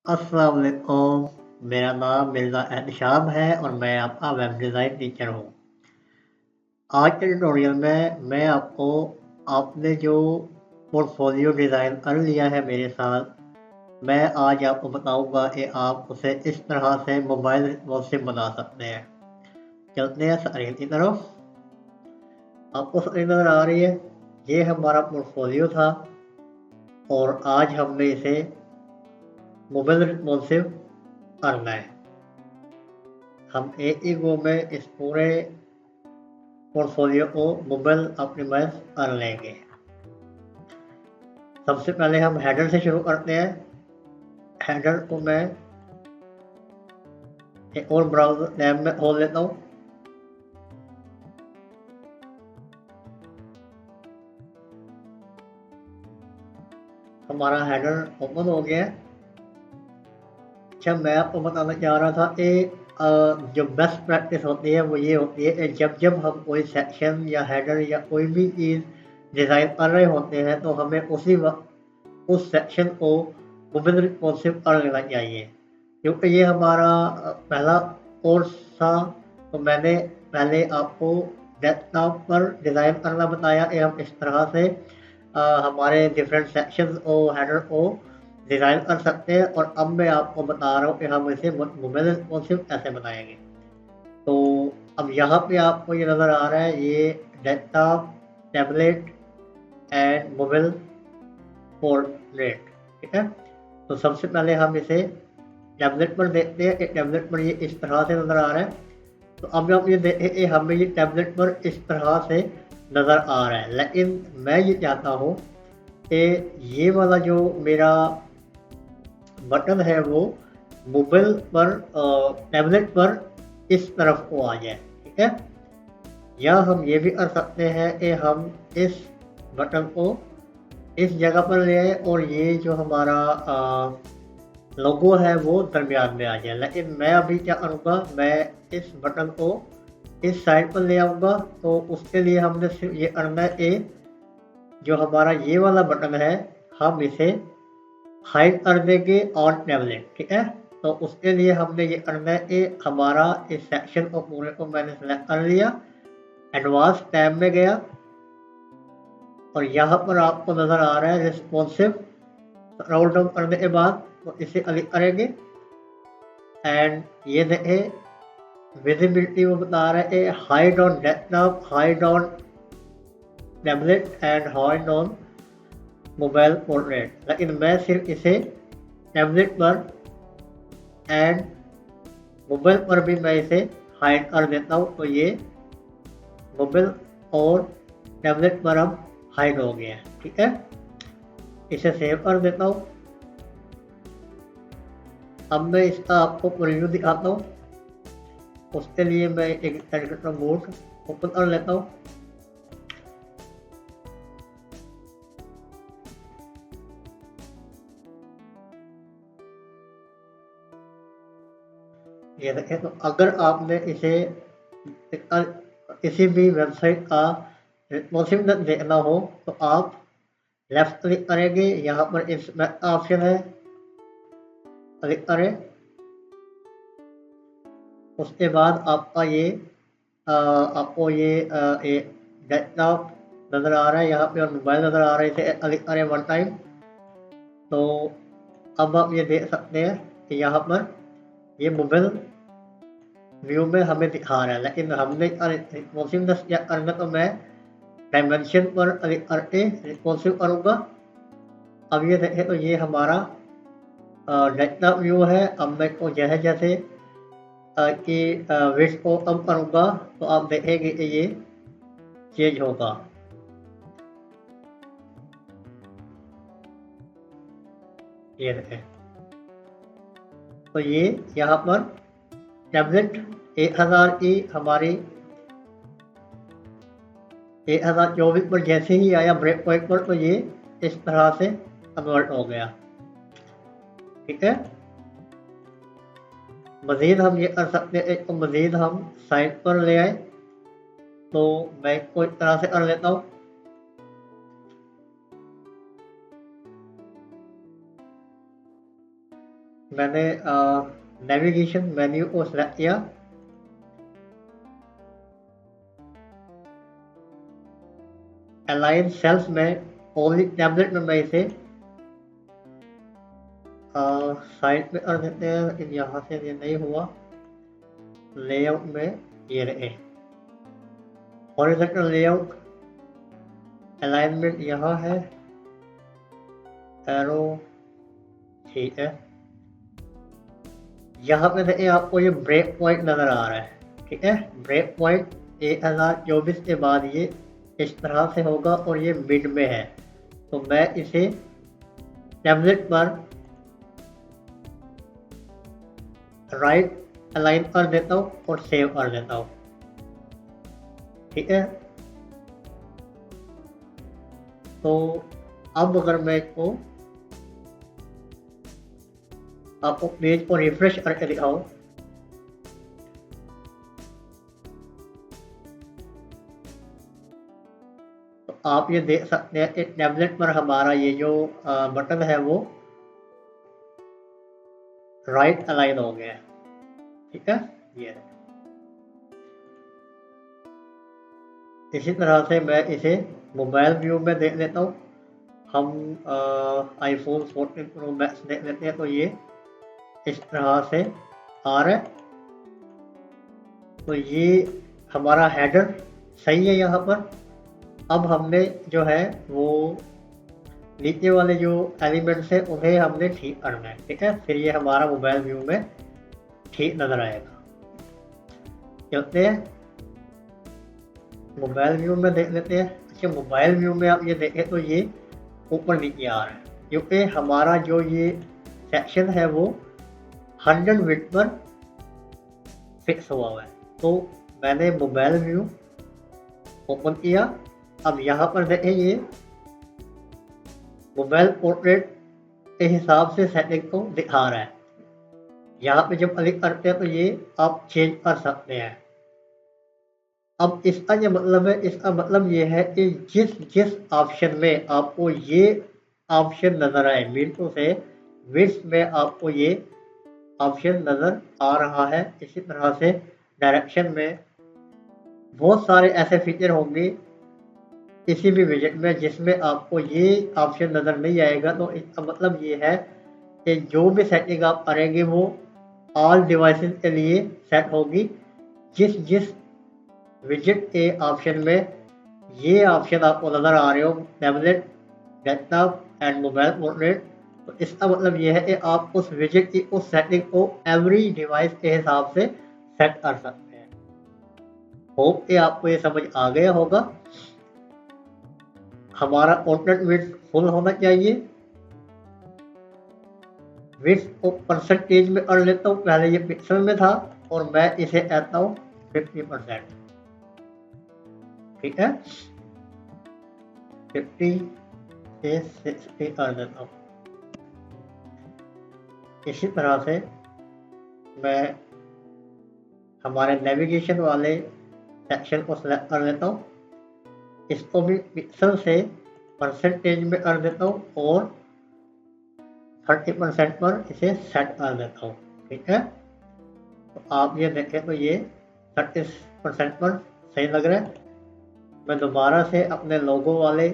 अस्सलाम वालेकुम। मेरा नाम मिर्ज़ा एहतशाम है और मैं आपका वेब डिज़ाइन टीचर हूँ। आज के ट्यूटोरियल में मैं आपको आपने जो पोर्टफोलियो डिज़ाइन कर लिया है मेरे साथ, मैं आज आपको बताऊँगा कि आप उसे इस तरह से मोबाइल रिस्पॉन्सिव बना सकते हैं। चलते हैं स्क्रीन की तरफ। आपको स्क्रीन नज़र आ रही है? ये हमारा पोर्टफोलियो था और आज हमने इसे मोबाइल रिस्पॉन्सिव करना है। हम एक ही गो में इस पूरे पोर्टफोलियो को मोबाइल ऑप्टिमाइज कर लेंगे। सबसे पहले हम हेडर से शुरू करते हैं। हेडर को मैं एक और ब्राउज़र टैब में खोल लेता हूँ। हमारा हेडर ओपन हो गया है। अच्छा, मैं आपको बताना चाह रहा था कि जो बेस्ट प्रैक्टिस होती है वो ये होती है कि जब जब हम कोई सेक्शन या हेडर या कोई भी चीज़ डिज़ाइन कर रहे होते हैं तो हमें उसी वक्त उस सेक्शन को मोबाइल रिस्पॉन्सिव कर लेना चाहिए, क्योंकि ये हमारा पहला कोर्स था। तो मैंने पहले आपको डेस्कटॉप पर डिज़ाइन करना बताया कि हम इस तरह से हमारे डिफरेंट सेक्शंस और हेडर को डिज़ाइन कर सकते हैं, और अब मैं आपको बता रहा हूँ कि हम इसे मोबाइल रिस्पॉन्सिव कैसे बनाएंगे। तो अब यहाँ पे आपको ये नज़र आ रहा है, ये desktop, tablet and mobile portrait, ठीक है। तो सबसे पहले हम इसे टैबलेट पर देखते हैं कि टैबलेट पर ये इस तरह से नज़र आ रहा है। तो अब आप ये देखें कि हमें ये टैबलेट पर इस तरह से नज़र आ रहा है, लेकिन मैं ये चाहता हूँ कि ये वाला जो मेरा बटन है वो मोबाइल पर टैबलेट पर इस तरफ को आ जाए, ठीक है। या हम ये भी कर सकते हैं कि हम इस बटन को इस जगह पर ले आए और ये जो हमारा लोगो है वो दरमियान में आ जाए। लेकिन मैं अभी क्या करूँगा, मैं इस बटन को इस साइड पर ले आऊँगा। तो उसके लिए हमने सिर्फ ये करना है कि जो हमारा ये वाला बटन है हम इसे हाइड कर देंगे ऑन टैबलेट, ठीक है। तो उसके लिए हमने ये करना है कि हमारा इस सेक्शन को पूरे को मैंने सेलेक्ट कर लिया, एडवांस टैब में गया और यहाँ पर आपको नज़र आ रहा है रिस्पॉन्सिव। स्क्रॉल डाउन करने के बाद तो इसे क्लिक करेंगे एंड ये देखें विजिबिलिटी वो बता रहा है hide on desktop, hide on tablet and hide on mobile portrait. लेकिन मैं सिर्फ इसे टैबलेट पर एंड मोबाइल पर भी मैं इसे हाइड कर देता हूँ। तो ये मोबाइल और टैबलेट पर अब हाइड हो गया है, ठीक है। इसे सेव कर देता हूँ। अब मैं इसका आपको प्रीव्यू दिखाता हूँ। उसके लिए मैं एक एडिटर मोड ओपन कर लेता हूँ। ये देखें, तो अगर आपने इसे किसी भी वेबसाइट का रिस्पॉन्सिवनेस देखना हो तो आप लेफ्ट क्लिक करेंगे, यहाँ पर इंस्पेक्ट का ऑप्शन है, क्लिक करें। उसके बाद आपका ये आपको ये एक डेस्कटॉप नज़र आ रहा है यहाँ पे और मोबाइल नज़र आ रहा है, इसे क्लिक करें वन टाइम। तो अब आप ये देख सकते हैं कि यहाँ पर ये मोबाइल व्यू में हमें दिखा रहा है, लेकिन हमने रिस्पॉन्सिवनेस चेक करना तो मैं डायमेंशन पर क्लिक करके रिस्पॉन्सिव करूँगा। अब ये देखें, तो ये हमारा डेस्कटॉप व्यू है। अब मैं को जैसे जैसे कि विड्थ को कम करूँगा तो आप देखेंगे कि ये चेंज होगा। ये देखें, तो ये यहाँ पर टैबलेट 1000 की हमारी 1024 पर जैसे ही आया ब्रेक पॉइंट पर तो ये इस तरह से कन्वर्ट हो गया, ठीक है। मज़ीद हम ये कर सकते हैं, तो मज़ीद हम साइड पर ले आए। तो मैं इसको इस तरह से कर लेता हूँ। मैंने नेविगेशन मेन्यू को सिलेक्ट किया। अलाइन सेल्स में ओनली टैबलेट में मैं इसे साइड में कर देते हैं, लेकिन यहाँ से ये नहीं हुआ। लेआउट में ये रहे हॉरिजॉन्टल लेआउट, अलाइनमेंट यहाँ है, एरो ठीक है। यहाँ पे देखिए आपको ये ब्रेक पॉइंट नज़र आ रहा है, ठीक है। ब्रेक पॉइंट 1024 के बाद ये इस तरह से होगा और ये मिड में है, तो मैं इसे टैबलेट पर राइट अलाइन कर देता हूँ और सेव कर देता हूँ, ठीक है। तो अब अगर मैं इसको आपको पेज को रिफ्रेश करके दिखाऊं, तो आप ये देख सकते हैं कि टैबलेट पर हमारा ये जो बटन है वो राइट अलाइन हो गया है, ठीक है। ये इसी तरह से मैं इसे मोबाइल व्यू में देख लेता हूँ। हम आईफोन 14 प्रो मैक्स देख लेते हैं, तो ये इस तरह से आ रहा है। तो ये हमारा हेडर सही है यहाँ पर। अब हमने जो है वो नीचे वाले जो एलिमेंट्स है उन्हें हमने ठीक करना है, ठीक है। फिर ये हमारा मोबाइल व्यू में ठीक नज़र आएगा। चलते हैं मोबाइल व्यू में देख लेते हैं। अच्छा, मोबाइल व्यू में आप ये देखें तो ये ऊपर नीचे आ रहा है, क्योंकि हमारा जो ये सेक्शन है वो 100 बिट पर फिक्स हुआ हुआ है। तो मैंने मोबाइल व्यू ओपन किया। अब यहाँ पर देखें ये मोबाइल पोर्ट्रेट के हिसाब से सेटिंग को दिखा रहा है। यहाँ पे जब क्लिक करते हैं तो ये आप चेंज कर सकते हैं। अब इसका ये मतलब है, इसका मतलब ये है कि जिस जिस ऑप्शन में आपको ये ऑप्शन नज़र आए, मीन से विड्थ में आपको ये ऑप्शन नज़र आ रहा है, इसी तरह से डायरेक्शन में बहुत सारे ऐसे फीचर होंगे किसी भी विजेट में जिसमें आपको ये ऑप्शन नज़र नहीं आएगा। तो इसका मतलब ये है कि जो भी सेटिंग आप करेंगे वो ऑल डिवाइसेस के लिए सेट होगी। जिस जिस विजेट के ऑप्शन में ये ऑप्शन आपको नज़र आ रहे हो, tablet, desktop and mobile portrait, तो इसका मतलब ये है कि आप उस विजेट की उस सेटिंग को एवरी डिवाइस के हिसाब से सेट कर सकते हैं। होप कि आपको ये समझ आ गया होगा। हमारा पोर्ट्रेट विड्थ फुल होना चाहिए। विड्थ को परसेंटेज में कर लेता हूँ, पहले ये पिक्सल में था और मैं इसे कहता हूँ 50%, ठीक है। 50 से 60 कर देता हूँ। इसी तरह से मैं हमारे नेविगेशन वाले सेक्शन को सिलेक्ट कर लेता हूँ, इसको भी पिक्सल से परसेंटेज में कर देता हूँ और 30% पर इसे सेट कर देता हूँ, ठीक है। तो आप ये देखें तो ये 30% पर सही लग रहा है। मैं दोबारा से अपने लोगो वाले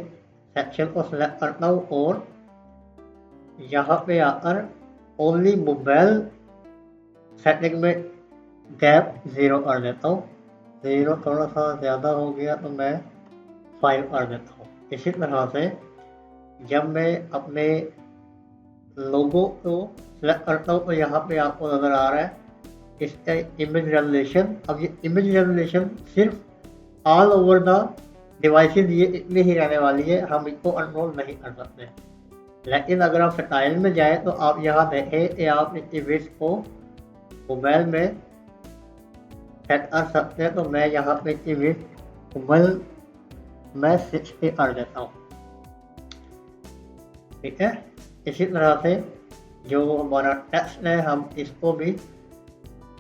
सेक्शन को सिलेक्ट करता हूँ और यहाँ पे आकर ओनली मोबाइल सेटिंग में गैप 0 कर देता हूँ। 0 थोड़ा सा ज़्यादा हो गया तो मैं 5 कर देता हूँ। इसी तरह से जब मैं अपने लोगो को सिलेक्ट करता हूँ तो यहाँ पे आपको नज़र आ रहा है इसका इमेज रेजोल्यूशन। अब ये इमेज रेजोल्यूशन सिर्फ ऑल ओवर द डिवाइसेस ये इतनी ही रहने वाली है, हम इसको कंट्रोल नहीं कर सकते। लेकिन अगर आप स्टाइल में जाएँ तो आप यहाँ देखें कि आप इस इमेज को मोबाइल में सेट कर सकते हैं। तो मैं यहाँ पे इमेज मोबाइल में 60 कर देता हूँ, ठीक है। इसी तरह से जो हमारा टेक्स्ट है हम इसको भी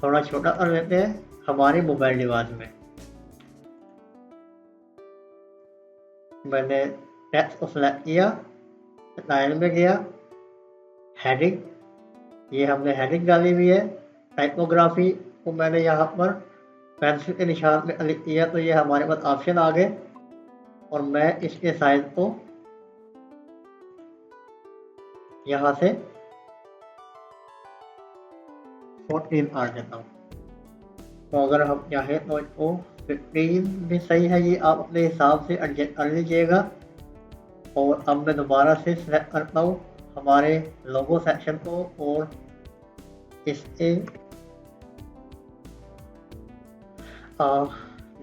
थोड़ा छोटा कर लेते हैं हमारे मोबाइल डिवाइस में। मैंने टेक्स्ट को सिलेक्ट किया, स्टाइल में गया, हेडिंग ये हमने हेडिंग डाली हुई है। टाइपोग्राफी को मैंने यहाँ पर पेंसिल के निशान में क्लिक किया तो ये हमारे पास ऑप्शन आ गए और मैं इसके साइज को यहाँ से 14 कर देता हूँ। तो अगर हम चाहें तो इसको 15 भी सही है, ये आप अपने हिसाब से एडजस्ट कर लीजिएगा। और अब मैं दोबारा से सिलेक्ट करता हूँ हमारे लोगो सेक्शन को और इसके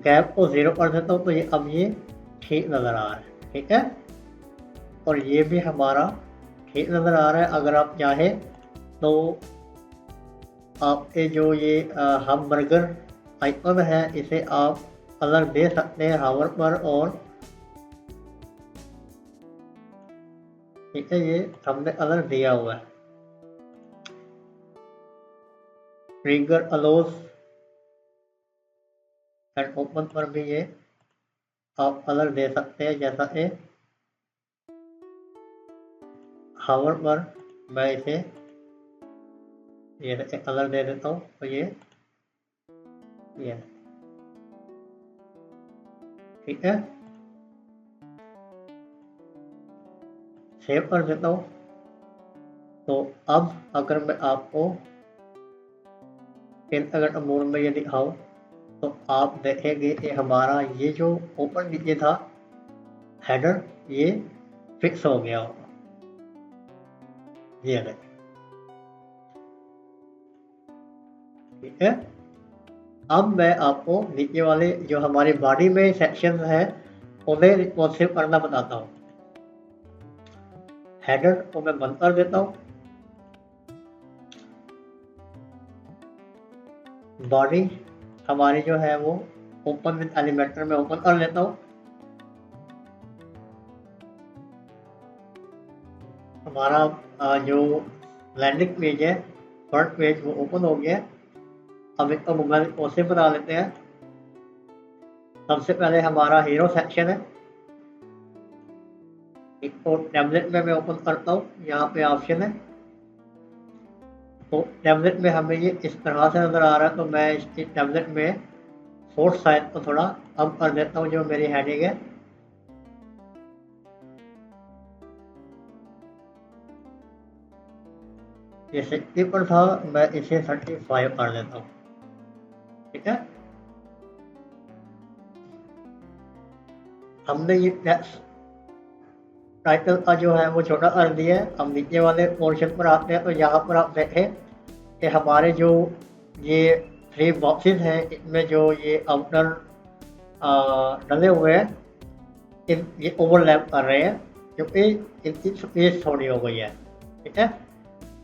गैप को 0 कर देता हूँ, तो ये अब ये ठीक नज़र आ रहा है। ठीक है, और ये भी हमारा ठीक नज़र आ रहा है। अगर आप चाहें तो आपके जो ये हम बर्गर आइकन है इसे आप कलर दे सकते हैं हावर पर, और ठीक है, ये हमने कलर दिया हुआ है। ट्रिगर अलोज एंड ओपन पर भी ये आप कलर दे सकते हैं, जैसा कि हावर पर मैं इसे ये कलर दे देता हूँ, तो ये ठीक है, सेव कर देता हूँ। तो अब अगर मैं आपको अगर मोड में ये दिखाऊं तो आप देखेंगे कि हमारा ये जो ओपन नीचे था हेडर ये फिक्स हो गया होगा। ये देखें, ठीक है। अब मैं आपको नीचे वाले जो हमारी बॉडी में सेक्शन है उन्हें रिस्पॉन्सिव करना बताता हूँ। हेडर को मैं बंद कर देता हूँ। बॉडी हमारी जो है वो ओपन विद एलिमेंटर में ओपन कर लेता हूँ। हमारा जो लैंडिंग पेज है फ्रंट पेज वो ओपन हो गया। अब इसका मोबाइल ओसे बना लेते हैं। सबसे पहले हमारा हीरो सेक्शन है, इसको टैबलेट में मैं ओपन करता हूँ। यहाँ पे ऑप्शन है, तो टैबलेट में हमें ये इस तरह से नज़र आ रहा है, तो मैं इसकी टैबलेट में फोर्थ साइज को थोड़ा कम कर देता हूँ जो मेरी हेडिंग है। ये 60 पर था, मैं इसे 35 कर देता हूँ। ठीक है, हमने ये टाइटल का जो है वो छोटा कर दिया है। हम नीचे वाले पोर्शन पर आते हैं, तो यहाँ पर आप देखें कि हमारे जो ये 3 बॉक्सेस हैं इनमें जो ये आउटर डले हुए हैं ये ओवरलैप कर रहे हैं क्योंकि इनकी स्पेस थोड़ी हो गई है। ठीक है,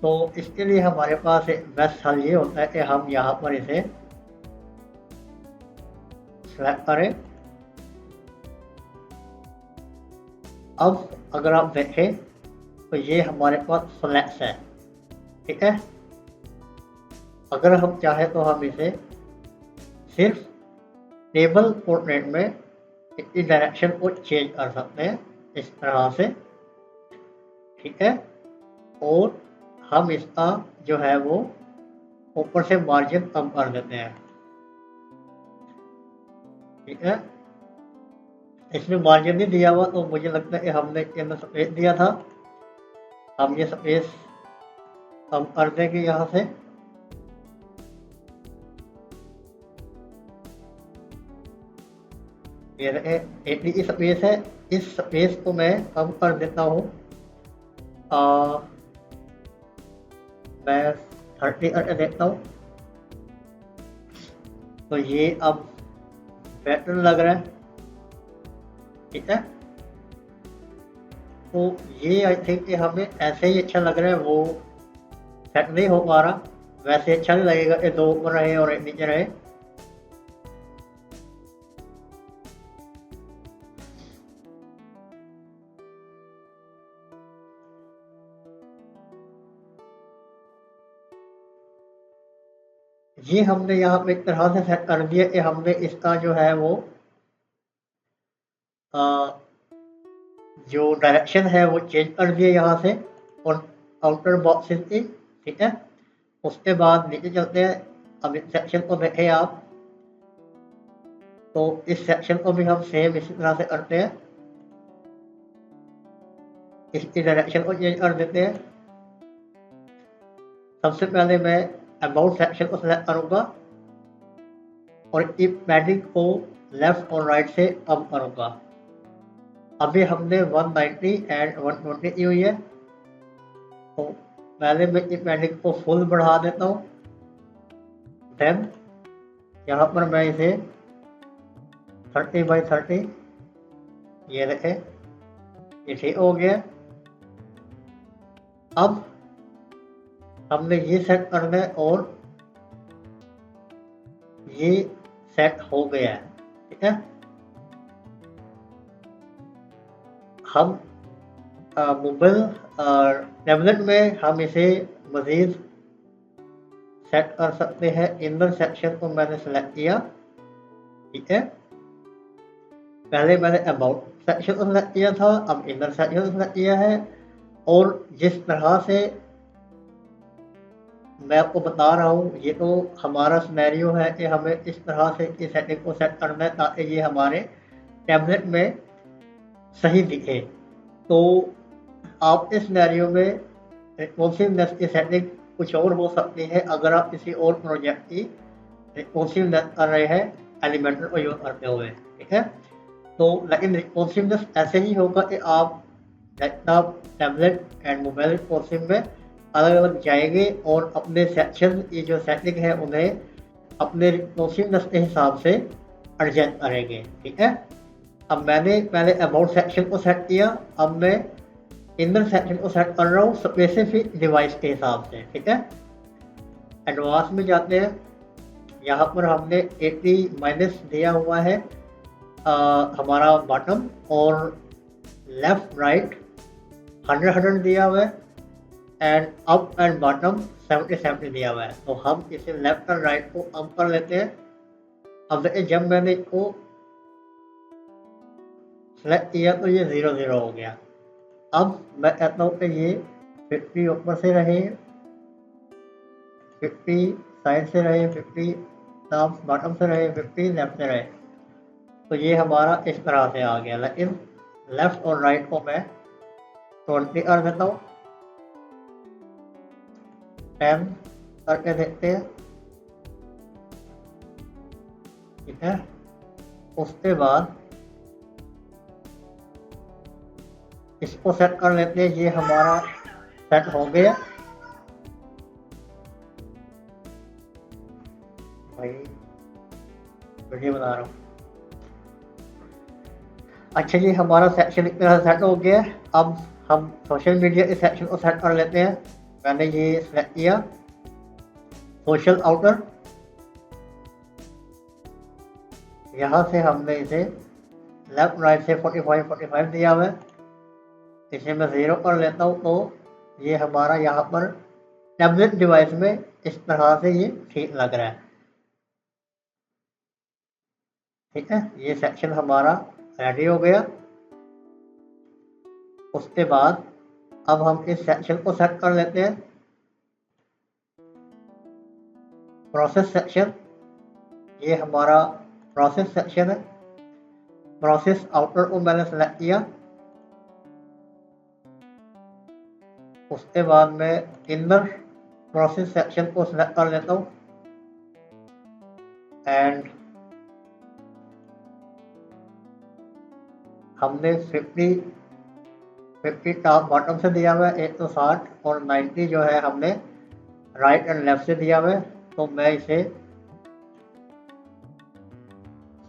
तो इसके लिए हमारे पास एक बेस्ट हल ये होता है कि हम यहाँ पर इसे सेलेक्ट करें। अब अगर आप देखें तो ये हमारे पास फ्लैक्स है। ठीक है, अगर हम चाहें तो हम इसे सिर्फ टेबल पोर्ट्रेट में इसकी डायरेक्शन को चेंज कर सकते हैं इस तरह से। ठीक है, और हम इसका जो है वो ऊपर से मार्जिन कम कर देते हैं। ठीक है, इसमें मार्जिन नहीं दिया हुआ तो मुझे लगता है कि हमने इसके अंदर स्पेस दिया था। हम ये स्पेस कम कर देंगे यहाँ से। ये इतनी स्पेस है, इस स्पेस को मैं कम कर देता हूँ। मैं 30 करके देखता हूँ, तो ये अब बेटर लग रहा है। ठीक है, तो ये आई थिंक कि हमें ऐसे ही अच्छा लग रहा है, वो सेट नहीं हो पा रहा। वैसे अच्छा नहीं लगेगा कि 2 ऊपर रहे और 1 नीचे रहे। ये हमने यहाँ पे एक तरह से सेट कर दिया कि हमने इसका जो है वो जो डायरेक्शन है वो चेंज कर दिया यहाँ से और आउटर बॉक्सेस की। ठीक है, उसके बाद नीचे चलते हैं। अब इस सेक्शन को देखें आप, तो इस सेक्शन को भी हम सेम इसी तरह से करते हैं, इसकी डायरेक्शन को चेंज कर देते हैं। सबसे पहले मैं अबाउट सेक्शन को सिलेक्ट करूंगा और इस पैडिंग को लेफ्ट और राइट से कम करूंगा। अभी हमने 190 एंड 120 की हुई है, तो पहले मैं इस पैडिंग को फुल बढ़ा देता हूँ। देन यहाँ पर मैं इसे 30/30, ये देखें, ये ठीक हो गया। अब हमने ये सेट करना है और ये सेट हो गया है, ठीक है। हम मोबाइल टैबलेट में हम इसे मज़ीद सेट कर सकते हैं। इनर सेक्शन को मैंने सेलेक्ट किया, ठीक है। पहले मैंने अबाउट सेक्शन को सेलेक्ट किया था, अब इनर सेक्शन को सेलेक्ट किया है। और जिस तरह से मैं आपको बता रहा हूँ, ये तो हमारा सिनेरियो है कि हमें इस तरह से इस सेटिंग को सेट करना है ताकि ये हमारे टैबलेट में सही दिखे। तो आप इस सिनेरियो में रिस्पॉन्सिवनेस की सेटिंग कुछ और हो सकती है अगर आप किसी और प्रोजेक्ट की रिस्पॉन्सिवनेस कर रहे हैं एलिमेंटर को यूज करते हुए, ठीक है। तो लेकिन रिस्पॉन्सिवनेस ऐसे ही होगा कि आप laptop, tablet and mobile responsive में अलग अलग जाएंगे और अपने सेक्शन की जो सेटिंग है उन्हें अपने रिस्पॉन्सिवनेस के हिसाब से एडजस्ट करेंगे, ठीक है। अब मैंने पहले अबाउट सेक्शन को सेट किया, अब मैं इनर सेक्शन को सेट कर रहा हूँ स्पेसिफिक डिवाइस के हिसाब से, ठीक है। एडवांस में जाते हैं। यहाँ पर हमने 80- दिया हुआ है हमारा बॉटम, और लेफ्ट राइट 100 दिया हुआ है, एंड अप एंड बॉटम 70 दिया हुआ है। तो हम इसे लेफ्ट और राइट को अप कर लेते हैं। अब देखिए, जब मैंने इसको सेलेक्ट किया तो ये 0 हो गया। अब मैं कहता हूँ कि ये 50 ऊपर से रहे, 50 साइड से रहे, 50 टॉप बॉटम से रहे, 50 लेफ्ट से रहे। तो ये हमारा इस तरह से आ गया। लेकिन लेफ्ट और राइट को मैं 20 कर देता हूँ, 10 करके देखते हैं, ठीक है। उसके बाद इसको सेट कर लेते हैं, ये हमारा सेट हो गया। भाई वीडियो बना रहा हूँ। अच्छा जी, हमारा सेक्शन इस तरह सेट हो गया। अब हम सोशल मीडिया के सेक्शन को सेट कर लेते हैं। मैंने ये सेलेक्ट किया, सोशल आउटर। यहाँ से हमने इसे लेफ्ट राइट से 45 दिया हुआ है, इसे मैं 0 कर लेता हूँ। तो ये हमारा यहाँ पर टैबलेट डिवाइस में इस तरह से ये ठीक लग रहा है, ठीक है। ये सेक्शन हमारा रेडी हो गया। उसके बाद अब हम इस सेक्शन को सेट कर लेते हैं, प्रोसेस सेक्शन। ये हमारा प्रोसेस सेक्शन है। प्रोसेस आउटर को मैंने सेलेक्ट किया। उसके बाद मैं इनर प्रोसेस सेक्शन को सिलेक्ट कर लेता हूँ एंड हमने 50 टॉप बॉटम से दिया हुआ है 160, और 90 जो है हमने राइट एंड लेफ्ट से दिया हुआ है। तो मैं इसे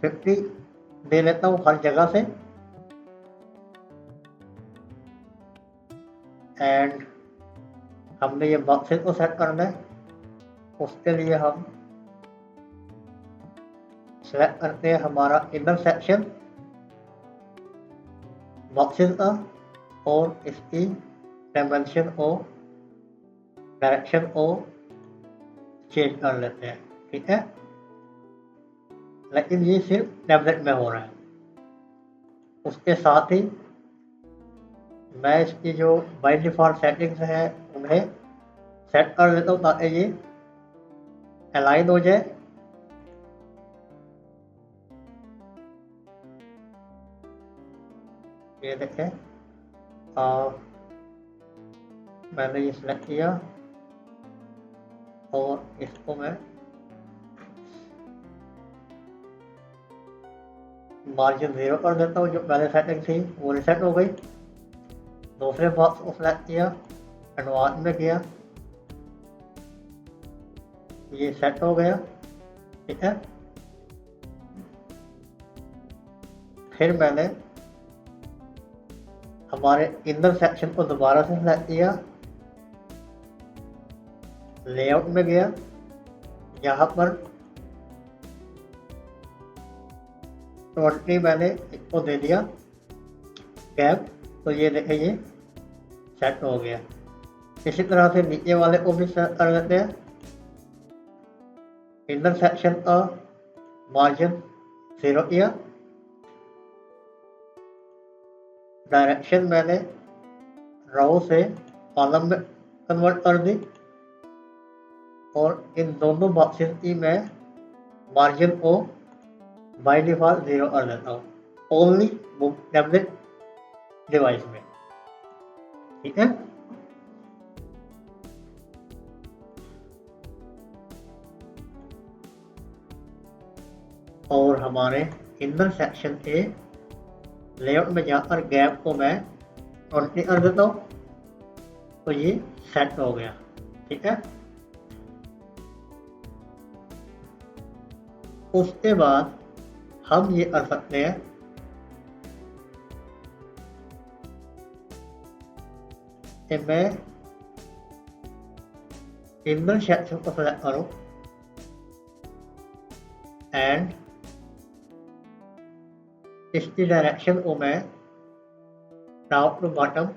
50 दे लेता हूँ हर जगह से, एंड हमने ये बॉक्सेस को सेट करना है। उसके लिए हम सेलेक्ट करते हैं हमारा इनर सेक्शन, बॉक्सेस का, और इसकी डायमेंशन को, डायरेक्शन को चेंज कर लेते हैं, ठीक है। लेकिन ये सिर्फ टैबलेट में हो रहा है। उसके साथ ही मैं इसकी जो बाय डिफ़ॉल्ट सेटिंग्स हैं उन्हें सेट कर लेता हूँ ताकि ये अलाइन हो जाए। ये देखें, मैंने ये सिलेक्ट किया और इसको मैं मार्जिन 0 कर देता हूँ। जो पहले सेटिंग थी वो रिसेट हो गई। दूसरे बॉक्स को सिलेक्ट किया, एडवांस में किया, ये सेट हो गया। ठीक है, फिर मैंने हमारे इनर सेक्शन को दोबारा से सिलेक्ट किया, लेआउट में गया, यहाँ पर 20 मैंने इसको दे दिया गैप, तो ये देखें ये सेट हो गया। इसी तरह से नीचे वाले को भी सेट कर लेते हैं। इनर सेक्शन का मार्जिन 0 किया, डायरेक्शन मैंने रो से कॉलम में कन्वर्ट कर दी और इन दोनों बॉक्सेस की मैं मार्जिन को बाय डिफॉल्ट 0 कर देता हूँ, ओनली टैबलेट डिवाइस में। ठीक है, और हमारे इनर सेक्शन के लेआउट में जाकर गैप को मैं 20 कर देता हूँ, तो ये सेट हो गया। ठीक है, उसके बाद हम ये कर सकते हैं कि मैं इनर सेक्शन को सेलेक्ट करूँ एंड इसकी डायरेक्शन को मैं टॉप टू बॉटम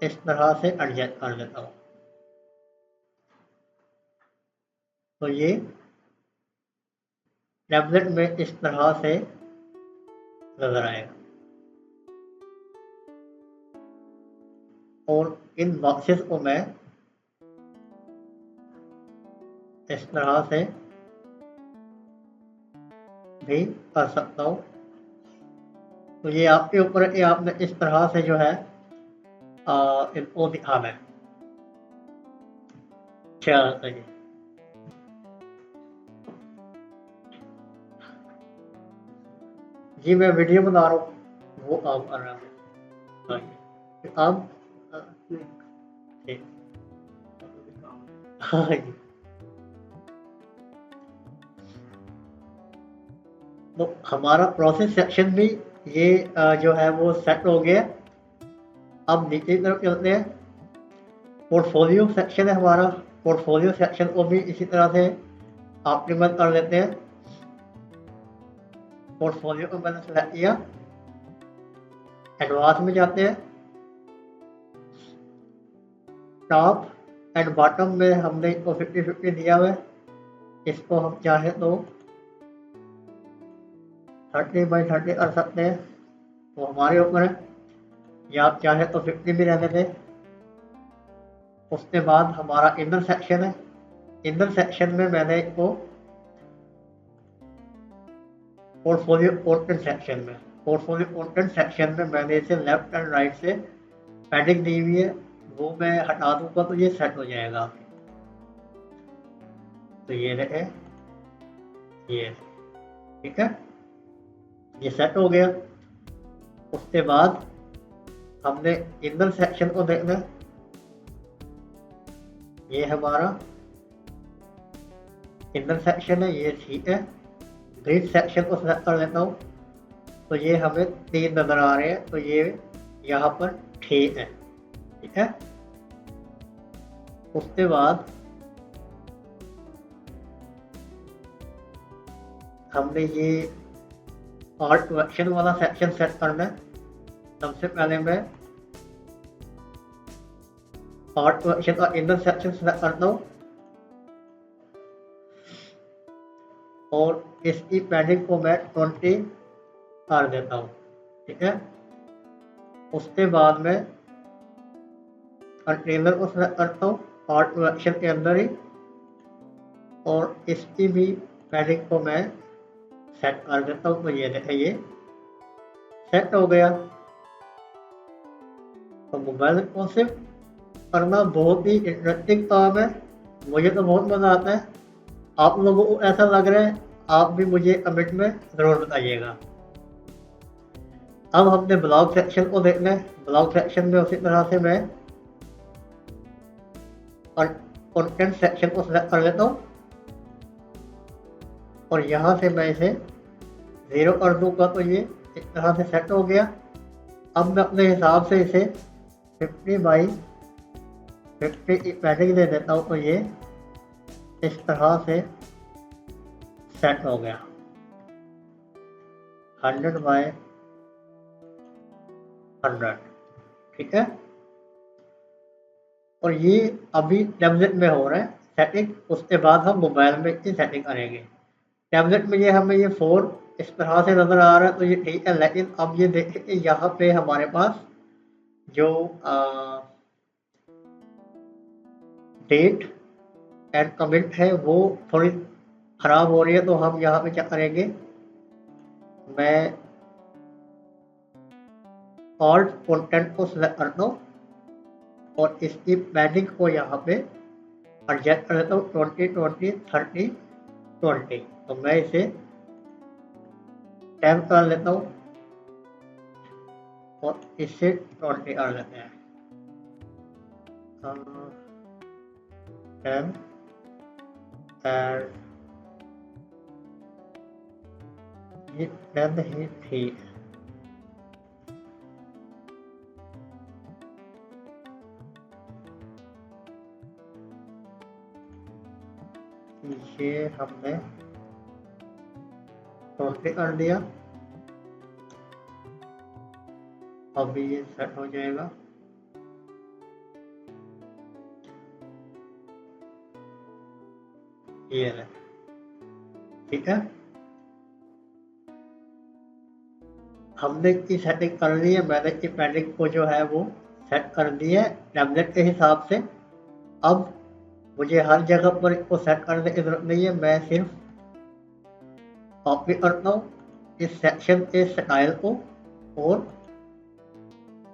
इस तरह से एडजस्ट कर देता हूँ, तो ये टैबलेट में इस तरह से नजर आएगा। और इन बॉक्सेस को मैं इस तरह से भी कर सकता हूँ, तो ये आपके ऊपर है कि आपने इस तरह से जो है इनको दिखाना है। चलिए, जी मैं वीडियो बना रहा हूँ, वो आप कर रहा हूँ, आप ठीक। हाँ जी, तो हमारा प्रोसेस सेक्शन भी ये जो है वो सेट हो गया। अब नीचे की तरफ चलते हैं। पोर्टफोलियो सेक्शन है हमारा, पोर्टफोलियो सेक्शन को भी इसी तरह से ऑप्टिमाइज कर लेते हैं। पोर्टफोलियो को मैंने सेलेक्ट किया, एडवांस में जाते हैं, टॉप एंड बॉटम में हमने इसको 50-50 दिया हुआ है, इसको हम चाहे तो 30/30 कर सकते हैं, तो हमारे ऊपर है, या आप चाहे तो 50 भी रहने दें। उसके बाद हमारा इनर सेक्शन है, इनर सेक्शन में मैंने इसको पोर्टफोलियो कंटेंट सेक्शन में, पोर्टफोलियो कंटेंट सेक्शन में मैंने इसे लेफ्ट एंड राइट से पैडिंग दी हुई है, वो मैं हटा दूंगा तो ये सेट हो जाएगा। तो ये रहे, ये ठीक है, ये सेट हो गया। उसके बाद हमने इनर सेक्शन को देखना, ये हमारा इनर सेक्शन है, ये ठीक है। ब्रीथ सेक्शन को सेलेक्ट कर लेता हूँ, तो ये हमें 3 नजर आ रहे हैं, तो ये यहाँ पर ठीक है। ठीक है, उसके बाद हमने ये ऑल टू एक्शन वाला सेक्शन सेट करना है। सबसे पहले मैं ऑल टू एक्शन का इनर सेक्शन सेलेक्ट करता हूँ और इसकी पैडिंग को मैं 20 कर देता हूँ। ठीक है, उसके बाद मैं कंटेनर को सेलेक्ट करता हूँ ऑल टू एक्शन के अंदर ही, और इसकी भी पैडिंग को मैं सेट कर देता हूँ। तो ये देखें, ये सेट हो गया। तो मोबाइल रिस्पॉन्सिव करना बहुत ही इंटरेस्टिंग काम है, मुझे तो बहुत मज़ा आता है। आप लोगों को ऐसा लग रहा है, आप भी मुझे कमेंट में ज़रूर बताइएगा। अब हमने ब्लॉग सेक्शन को देखना है। ब्लॉग सेक्शन में उसी तरह से मैं कंटेंट सेक्शन को सिलेक्ट कर लेता हूँ और यहाँ से मैं इसे 0 कर दूँगा। तो ये इस तरह से सेट हो गया। अब मैं अपने हिसाब से इसे 50 बाई 50 की पैडिंग दे देता हूँ। तो ये इस तरह से सेट हो गया। 100 बाय 100, ठीक है। और ये अभी टैबलेट में हो रहा है सेटिंग, उसके बाद हम मोबाइल में इसकी सेटिंग करेंगे। टैबलेट में ये हमें ये 4 इस तरह से नज़र आ रहा है, तो ये ठीक है। लेकिन अब ये देखिए कि यहाँ पे हमारे पास जो डेट एंड कमेंट है वो थोड़ी ख़राब हो रही है। तो हम यहाँ पे क्या करेंगे, मैं ऑल्ट कंटेंट को सिलेक्ट करता हूँ और इसकी पैडिंग को यहाँ पे एडजस्ट कर देता हूँ 20 20 30 20। तो मैं इसे 10 कर लेता हूँ और इससे 20 कर लेते हैं। 10 एंड ये 10 ही ठीक है। ये हमने 20 कर दिया। अभी ये सेट हो जाएगा। ये है, ठीक है। हमने इसकी सेटिंग कर ली है। मैंने इसकी पैडिंग को जो है वो सेट कर दी है टैबलेट के हिसाब से। अब मुझे हर जगह पर इसको सेट करने की ज़रूरत नहीं है। मैं सिर्फ कॉपी करता हूँ इस सेक्शन के स्टाइल को और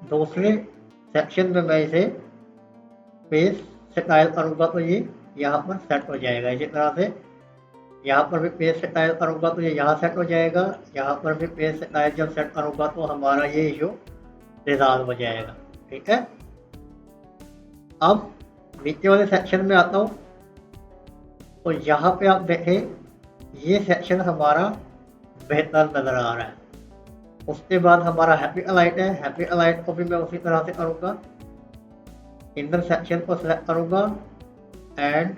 दूसरे सेक्शन में मैं इसे पेज स्टाइल करूँगा। तो ये यहाँ पर सेट हो जाएगा। इसी तरह से यहाँ पर भी पेज स्टाइल करूँगा तो ये यहाँ सेट हो जाएगा। यहाँ पर भी पेज स्टाइल जब सेट करूँगा तो हमारा ये इशू रिजॉल्व हो जाएगा, ठीक है। अब नीचे वाले सेक्शन में आता हूँ तो यहाँ पे आप देखें ये सेक्शन हमारा बेहतर नज़र आ रहा है। उसके बाद हमारा हैप्पी अलाइट है। हैप्पी अलाइट को भी मैं उसी तरह से करूँगा। इनर सेक्शन को सिलेक्ट करूँगा एंड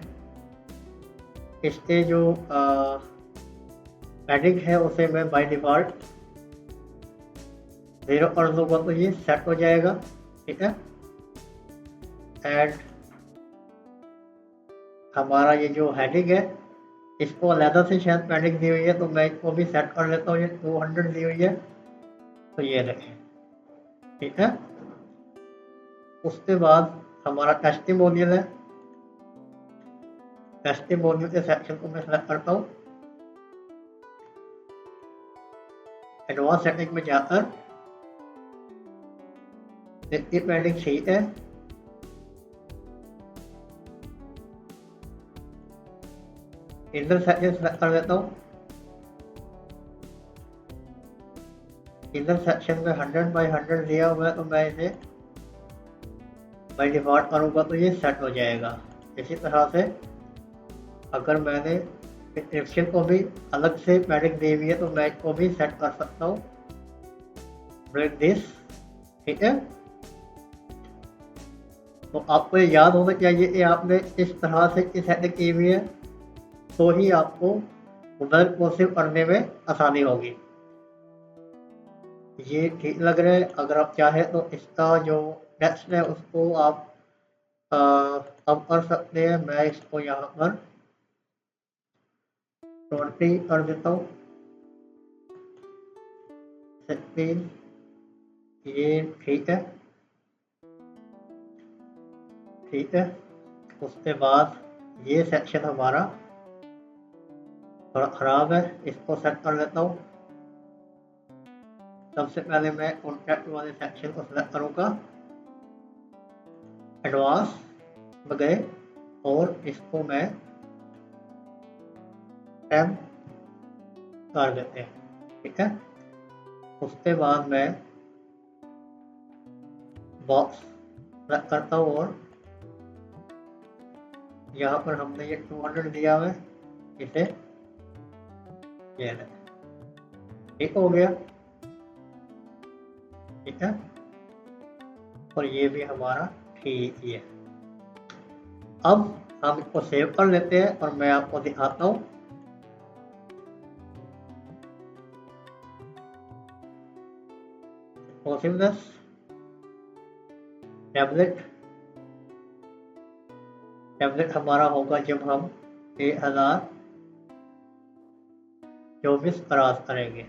इसके जो पैडिंग है उसे मैं बाय डिफ़ॉल्ट 0 कर दूँगा। तो ये सेट हो जाएगा, ठीक है। एंड हमारा ये जो हेडिंग है इसको अलहदा से शायद पैडिंग दी हुई है, तो मैं इसको भी सेट कर लेता हूँ। ये 200 दी हुई है, तो ये देखें, ठीक है। उसके बाद हमारा टेस्टिमोनियल है। टेस्टिमोनियल के सेक्शन को मैं सेलेक्ट करता हूँ। एडवांस सेटिंग में जाकर इसकी पैडिंग ठीक है। इनर सेक्शन सेलेक्ट कर देता हूँ। इनर सेक्शन में 100 बाई 100 दिया हुआ है, तो मैं इसे बाई डिफ़ॉल्ट करूँगा तो ये सेट हो जाएगा। इसी तरह से अगर मैंने डिस्क्रिप्शन को भी अलग से पैडिंग दी हुई है तो मैं इसको भी सेट कर सकता हूँ ब्रेक दिस, ठीक है। तो आपको ये याद होना चाहिए कि आपने इस तरह से की सेटिंग की हुई है, तो ही आपको मोबाइल रिस्पॉन्सिव करने में आसानी होगी। ये ठीक लग रहा है। अगर आप चाहें तो इसका जो टेक्स्ट है उसको आप कम कर सकते हैं। मैं इसको यहाँ पर 20 कर देता हूँ। 16, ये ठीक है, ठीक है। उसके बाद ये सेक्शन हमारा थोड़ा ख़राब है, इसको सेट कर लेता हूँ। सबसे पहले मैं कॉन्टैक्ट वाले सेक्शन को सेलेक्ट करूँगा, एडवांस में गए और इसको मैं 10 कर देते हैं, ठीक है। उसके बाद मैं बॉक्स सेलेक्ट करता हूँ और यहाँ पर हमने ये 200 दिया है, इसे ये ठीक हो गया, ठीक है। और ये भी हमारा ठीक ही है। अब हम इसको सेव कर लेते हैं और मैं आपको दिखाता हूँ। पॉसिबलनेस टैबलेट हमारा होगा जब हम 1024 क्रॉस करेंगे।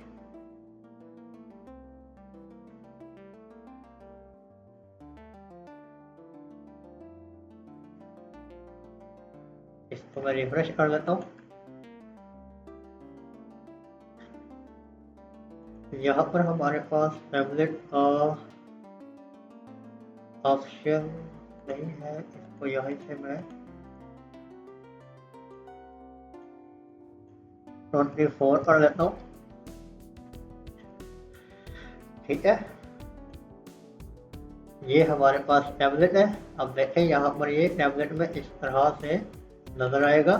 इसको मैं रिफ्रेश कर लेता हूँ। यहाँ पर हमारे पास टैबलेट का ऑप्शन नहीं है, इसको यहीं से मैं 24 कर लेता हूँ, ठीक है। ये हमारे पास टैबलेट है। अब देखें यहाँ पर ये टैबलेट में इस तरह से नजर आएगा,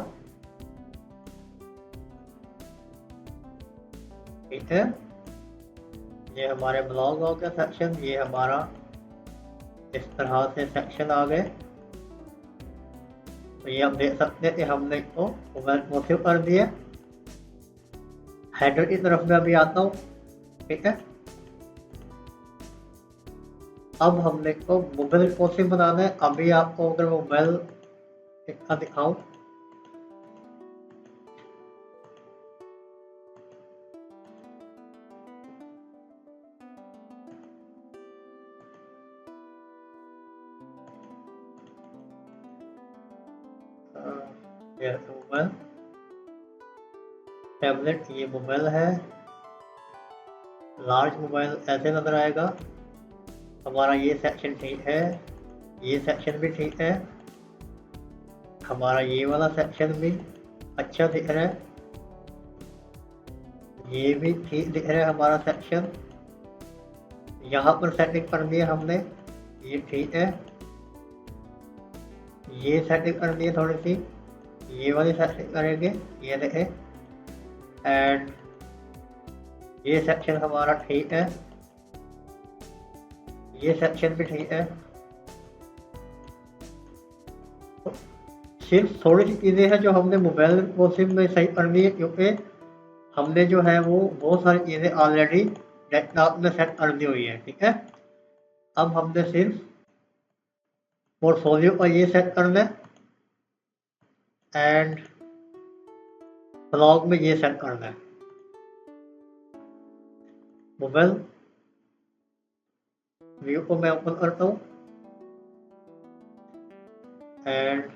ठीक है। ये हमारे ब्लॉग हो गया सेक्शन, ये हमारा इस तरह से सेक्शन आ गए। तो ये आप देख सकते हैं कि हमने इसको मोटिव कर दिया। हेडर की तरफ में अभी आता हूँ, ठीक है। अब हमने इसको मोबाइल पोसिंग बनाना है। अभी आपको अगर मोबाइल इसका दिखाऊं, ये मोबाइल टैबलेट, ये मोबाइल है। लार्ज मोबाइल ऐसे नजर आएगा। हमारा ये सेक्शन ठीक है, ये सेक्शन भी ठीक है, हमारा ये वाला सेक्शन भी अच्छा दिख रहा है, ये भी ठीक दिख रहा है हमारा सेक्शन। यहाँ पर सेटिंग करनी है हमने, ये ठीक है। ये सेटिंग करनी है थोड़ी सी, ये वाली सेटिंग करेंगे, ये देखें। एंड ये सेक्शन हमारा ठीक है, ये सेक्शन भी ठीक है। तो सिर्फ थोड़ी सी चीज़ें हैं जो हमने मोबाइल पोसिंग में सही करनी है, क्योंकि हमने जो है वो बहुत सारी चीज़ें ऑलरेडी डेस्कटॉप में सेट कर दी हुई है, ठीक है। अब हमने सिर्फ पोर्टफोलियो का ये सेट करना है एंड ब्लॉग में ये सेट करना है। मोबाइल व्यू को मैं ओपन करता हूँ एंड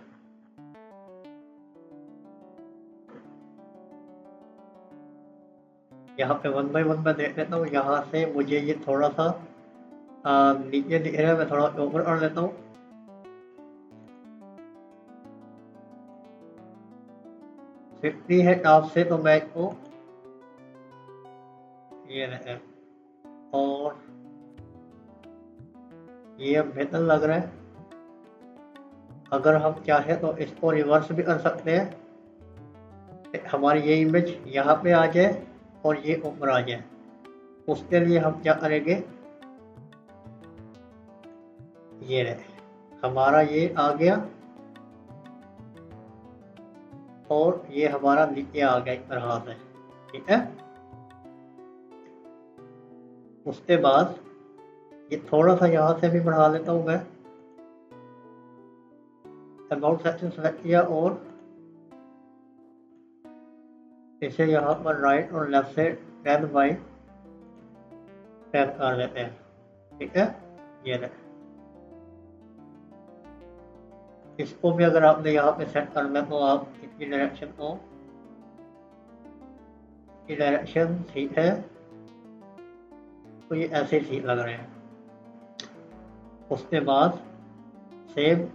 यहाँ पे 1 बाय 1 मैं देख लेता हूँ। यहाँ से मुझे ये थोड़ा सा नीचे दिख रहा है, मैं थोड़ा ऊपर कर लेता हूँ। फिफ्टी है टॉप से, तो मैं इसको ये रहे और ये अब बेहतर लग रहा है। अगर हम चाहें तो इसको रिवर्स भी कर सकते हैं, हमारी ये इमेज यहाँ पे आ जाए और ये ऊपर आ जाए। उसके लिए हम क्या करेंगे, ये रहे हमारा ये आ गया और ये हमारा नीचे आ गया इस तरह से, ठीक है। उसके बाद ये थोड़ा सा यहाँ से भी बढ़ा लेता हूँ मैं। अबाउट सेक्शन सेलेक्ट किया और इसे यहाँ पर राइट और लेफ्ट से 10 बाई 10 कर देते हैं, ठीक है। ये रहे, इसको भी अगर आपने यहाँ पे सेट करना है तो आप इसकी डायरेक्शन को ये डायरेक्शन ठीक है, तो ये ऐसे ठीक लग रहे हैं। उसके बाद सेम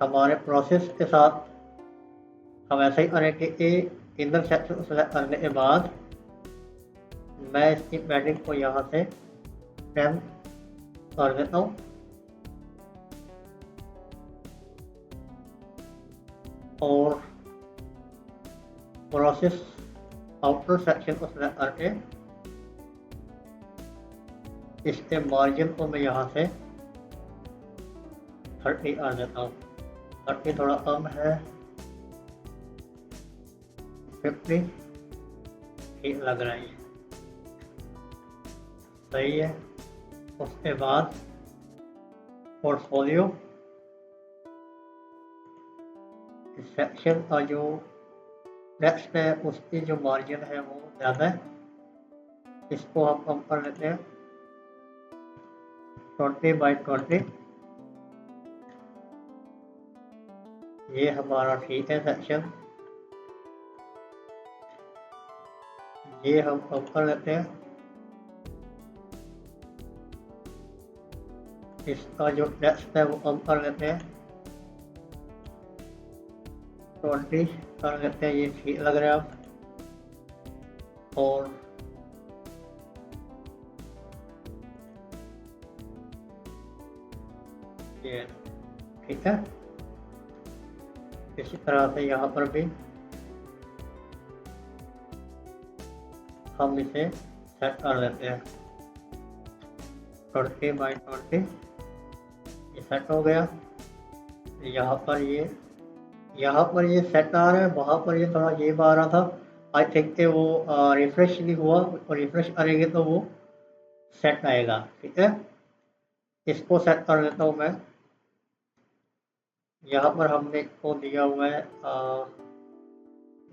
हमारे प्रोसेस के साथ हम ऐसे ही करेंगे। इनर सेक्शन सेलेक्ट करने के बाद मैं इसकी पैडिंग को यहाँ से 10 कर देता हूँ। और प्रोसेस आउटर सेक्शन को सिलेक्ट करके इसके मार्जिन को मैं यहाँ से 30 कर देता हूँ। 30 थोड़ा कम है, 50 ठीक लग रहा है, ये सही है। उसके बाद पोर्टफोलियो सेक्शन का जो टेक्स्ट है उसकी जो मार्जिन है वो ज़्यादा है, इसको हम कम कर लेते हैं 20/20। ये हमारा ठीक है सेक्शन, ये हम कम कर लेते हैं। इसका जो टेक्स्ट है वो कम कर लेते हैं 20 कर लेते हैं, ये ठीक लग रहा है अब। और ये ठीक है। इसी तरह से यहाँ पर भी हम इसे सेट कर लेते हैं 20/20। ये सेट हो गया। यहाँ पर ये सेट आ रहा है, वहाँ पर ये थोड़ा ये आ रहा था। आई थिंक कि वो रिफ्रेश नहीं हुआ, और रिफ्रेश करेंगे तो वो सेट आएगा। ठीक है, इसको सेट कर लेता हूँ मैं। यहाँ पर हमने इसको दिया हुआ है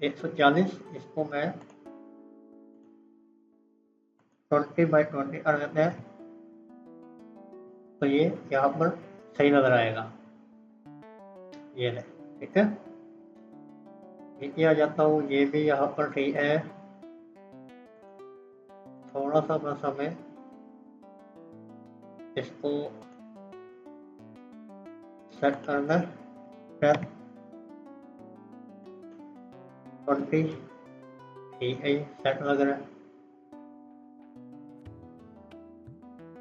140, इसको मैं 20/20 कर लेते हैं, तो ये यहाँ पर सही नजर आएगा। ये है, ठीक है। नीचे आ जाता हूँ, ये भी यहाँ पर ठीक है। थोड़ा सा बस हमें इसको सेट करना है 20, ठीक है, सेट लग रहा है।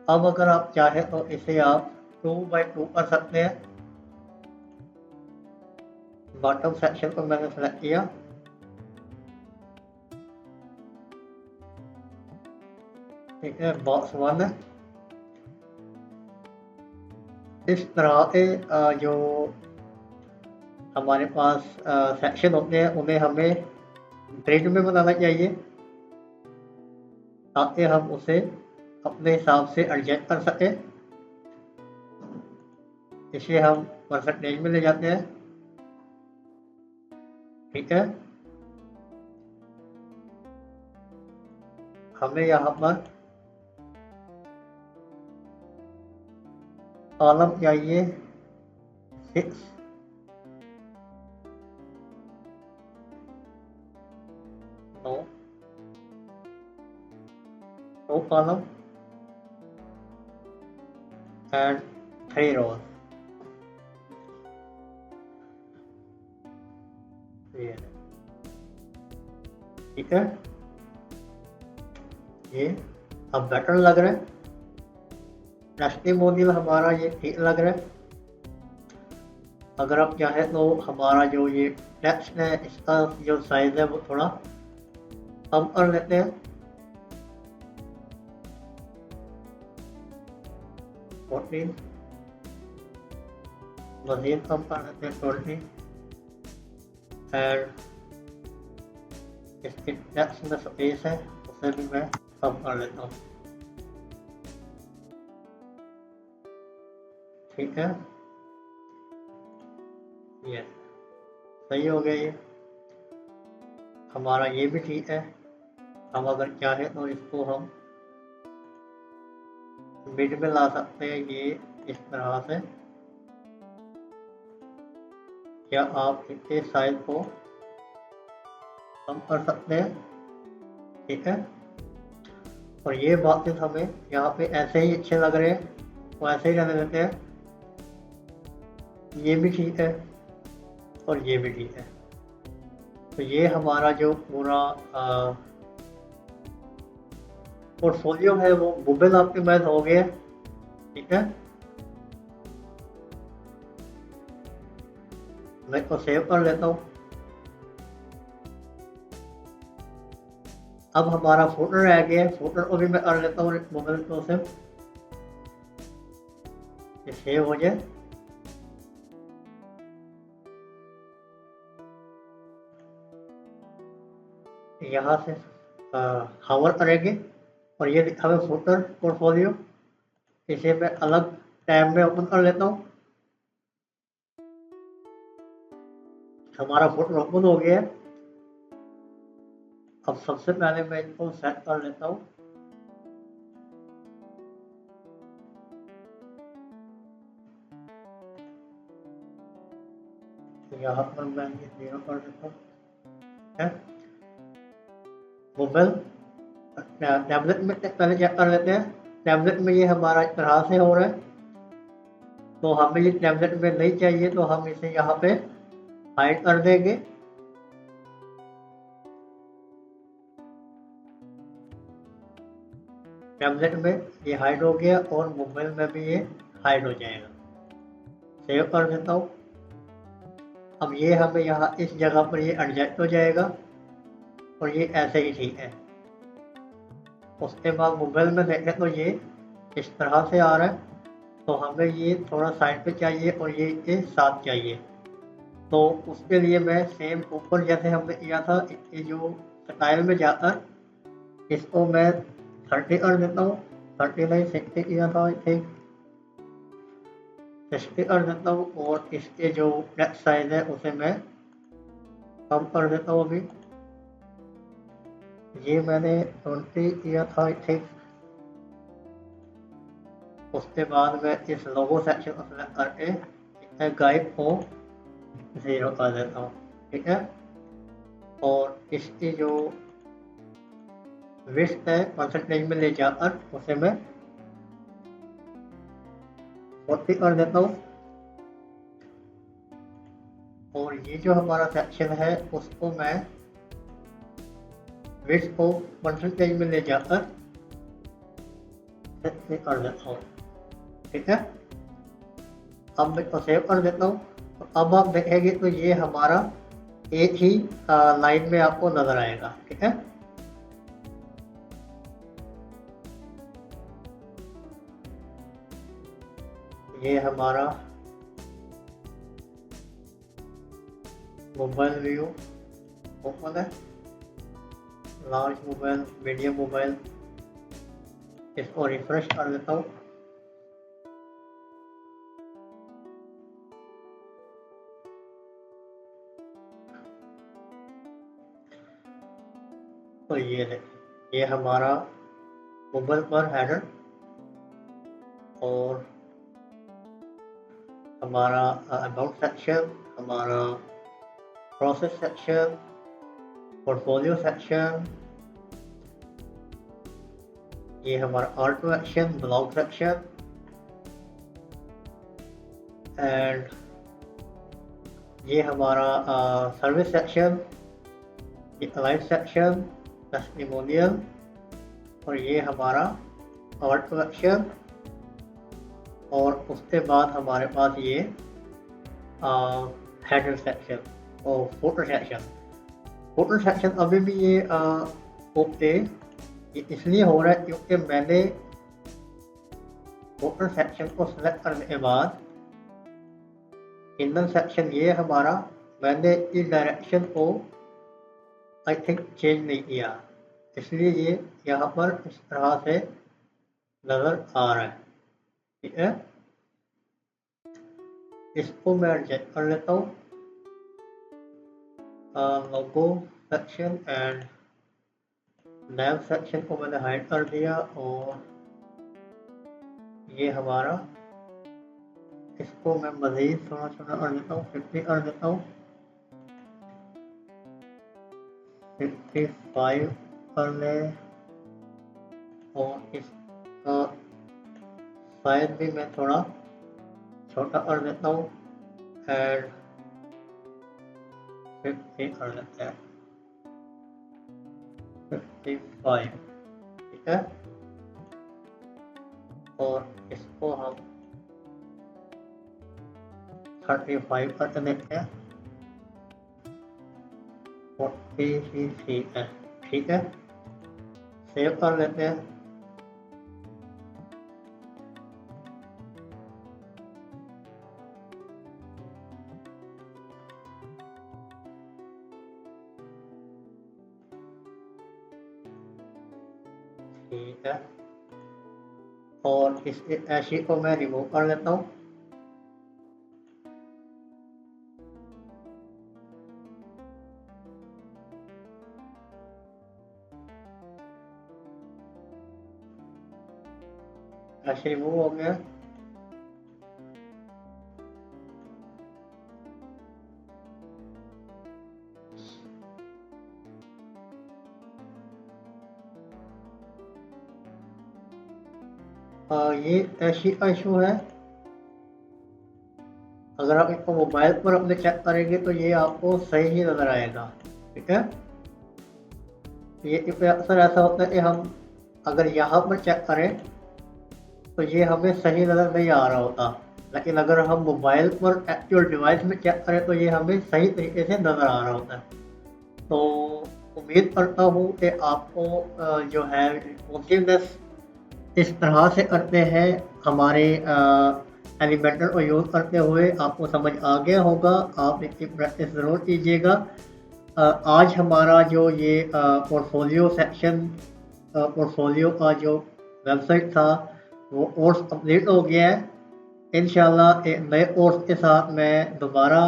अब अगर आप चाहे तो इसे आप 2/2 कर सकते हैं। बॉटम सेक्शन को मैंने सेलेक्ट किया, ठीक है, बॉक्स 1 है। इस तरह के जो हमारे पास सेक्शन होते हैं उन्हें हमें ग्रिड में बनाना चाहिए, ताकि हम उसे अपने हिसाब से एडजस्ट कर सकें। इसे हम परसेंटेज में ले जाते हैं, ठीक है। हमें यहाँ पर कॉलम चाहिए 6, no, 2 column and 3 rows। ठीक है, ये अब बेटर लग रहा है। टेस्टिमोनियल हमारा ये ठीक लग रहा है। अगर आप चाहें तो हमारा जो ये टेक्स्ट है इसका जो साइज है वो थोड़ा कम कर लेते हैं, 14, मजीद कम कर लेते हैं 20, एंड इसके टेक्स्ट में स्पेस है उसे भी मैं कम कर लेता हूँ, ठीक है। ये सही हो गया। ये हमारा ये भी ठीक है। हम अगर चाहें तो इसको हम मिड में ला सकते हैं, ये इस तरह से, या आप इसके साइज को कम कर सकते हैं, ठीक है। और ये बॉक्सेस हमें यहाँ पे ऐसे ही अच्छे लग रहे हैं, तो ऐसे ही रहने देते हैं। ये भी ठीक है और ये भी ठीक है। तो ये हमारा जो पूरा पोर्टफोलियो है वो गूगल ऑप्टिमाइज हो गया। ठीक है, मैं इसको सेव कर लेता हूँ। अब हमारा फुटर रह गया, फुटर को भी मैं कर लेता हूँ गूगल को से, ये सेव हो जाए। यहाँ से हावर करेंगे और ये लिखा हुआ फुटर पोर्टफोलियो, इसे मैं अलग टैब में ओपन कर लेता हूँ। हमारा फुटर ओपन हो गया है। अब सबसे पहले मैं इनको सेट कर लेता हूँ। यहाँ पर मैं ये 0 कर देता हूँ। मोबाइल टैबलेट में पहले चेक कर लेते हैं। टैबलेट में ये हमारा इस तरह से हो रहा है, तो हमें ये टैबलेट में नहीं चाहिए, तो हम इसे यहाँ पे हाइड कर देंगे। टैबलेट में ये हाइड हो गया और मोबाइल में भी ये हाइड हो जाएगा। सेव कर देता हूँ। अब ये हमें यहाँ इस जगह पर ये एडजस्ट हो जाएगा और ये ऐसे ही ठीक है। उसके बाद मोबाइल में देखें तो ये इस तरह से आ रहा है, तो हमें ये थोड़ा साइड पे चाहिए और ये साथ चाहिए। तो उसके लिए मैं सेम ऊपर जैसे हमने किया था, ये जो स्टाइल में जाकर इसको मैं 30 कर देता हूँ। 30 नहीं 60 किया था, आई थिंक 60 कर देता हूँ। और इसके जो नेक्स्ट साइज है उसे मैं कम कर देता हूँ। अभी ये मैंने 20 किया था, आई थिंक। उसके बाद मैं इस लोगो सेक्शन को सेलेक्ट करके गाइड को 0 कर देता हूँ। ठीक है, और इसकी जो विड्थ है परसेंटेज में ले जाकर उसे मैं 40 कर देता हूँ। और ये जो हमारा सेक्शन है उसको मैं विड्थ को परसेंटेज में ले जाकर कर देता हूँ। ठीक है, अब मैं इसको सेव कर देता हूँ। तो अब आप देखेंगे तो ये हमारा एक ही लाइन में आपको नजर आएगा। ठीक है, ये हमारा मोबाइल व्यू ओपन है। लार्ज मोबाइल, मीडियम मोबाइल, इसको रिफ्रेश कर देता हूँ। तो ये हमारा मोबाइल पर हेडर और हमारा अबाउट सेक्शन, हमारा प्रोसेस सेक्शन, पोर्टफोलियो सेक्शन, ये हमारा auto action, blog section and ये हमारा सर्विस सेक्शन, ये अलाइव सेक्शन, टेस्टिमोनियल और ये हमारा ऑटो एक्शन। और उसके बाद हमारे पास ये हेडर सेक्शन और फोटो सेक्शन। फोटो सेक्शन अभी भी ये ओके, ये इसलिए हो रहा है क्योंकि मैंने फोटो सेक्शन को सिलेक्ट करने के बाद इनर सेक्शन ये हमारा, मैंने इस डायरेक्शन को आई थिंक चेंज नहीं किया, इसलिए ये यहाँ पर इस तरह से नज़र आ रहा है। ठीक है, इसको मैं एडजस्ट कर लेता हूँ। लोगो सेक्शन एंड नेम सेक्शन को मैंने हाइड कर दिया और ये हमारा, इसको मैं मज़ीद थोड़ा छोटा कर देता हूँ, 50 कर देता हूँ, 55 कर लें और इसका साइज भी मैं थोड़ा छोटा कर देता हूँ एंड 50 कर लेते हैं 55, ठीक है। और इसको हम 35 कर देते हैं 40 ही ठीक है, ठीक है। सेव कर लेते हैं। ठीक है और इस ऐसी को मैं रिमूव कर लेता हूँ। ऐसे रिमूव हो गया। ये ऐसी का इशू है। अगर आप इसको मोबाइल पर अपने चेक करेंगे तो ये आपको सही ही नज़र आएगा, ठीक है। ये अक्सर ऐसा होता है कि हम अगर यहाँ पर चेक करें तो ये हमें सही नज़र नहीं आ रहा होता, लेकिन अगर हम मोबाइल पर एक्चुअल डिवाइस में चेक करें तो ये हमें सही तरीके से नज़र आ रहा होता है। तो उम्मीद करता हूँ कि आपको जो है रिस्पॉन्सिवनेस इस तरह से करते हैं हमारे एलिमेंटर को यूज़ करते हुए आपको समझ आ गया होगा। आप इसकी प्रैक्टिस ज़रूर कीजिएगा। आज हमारा जो ये पोर्टफोलियो सेक्शन पोर्टफोलियो का जो वेबसाइट था वो कोर्स कंप्लीट हो गया है। इंशाल्लाह एक नए कोर्स के साथ मैं दोबारा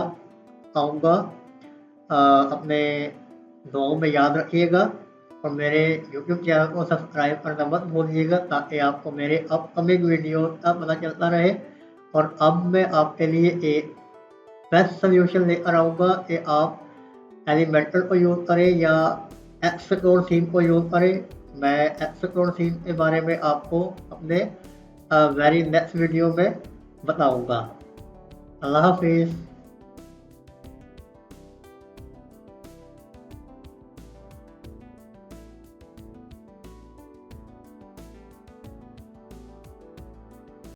आऊँगा। अपने दुआओं में याद रखिएगा और मेरे YouTube चैनल को सब्सक्राइब करना मत भूलिएगा ताकि आपको मेरे अपकमिंग वीडियो का पता चलता रहे। और अब मैं आपके लिए एक बेस्ट सोल्यूशन लेकर आऊँगा कि आप एलिमेंटर को यूज़ करें या एक्सप्लोर थीम को यूज़ करें। मैं एक्सप्लोर थीम के बारे में आपको अपने वेरी नेक्स्ट वीडियो में बताऊँगा। अल्लाह हाफिज़।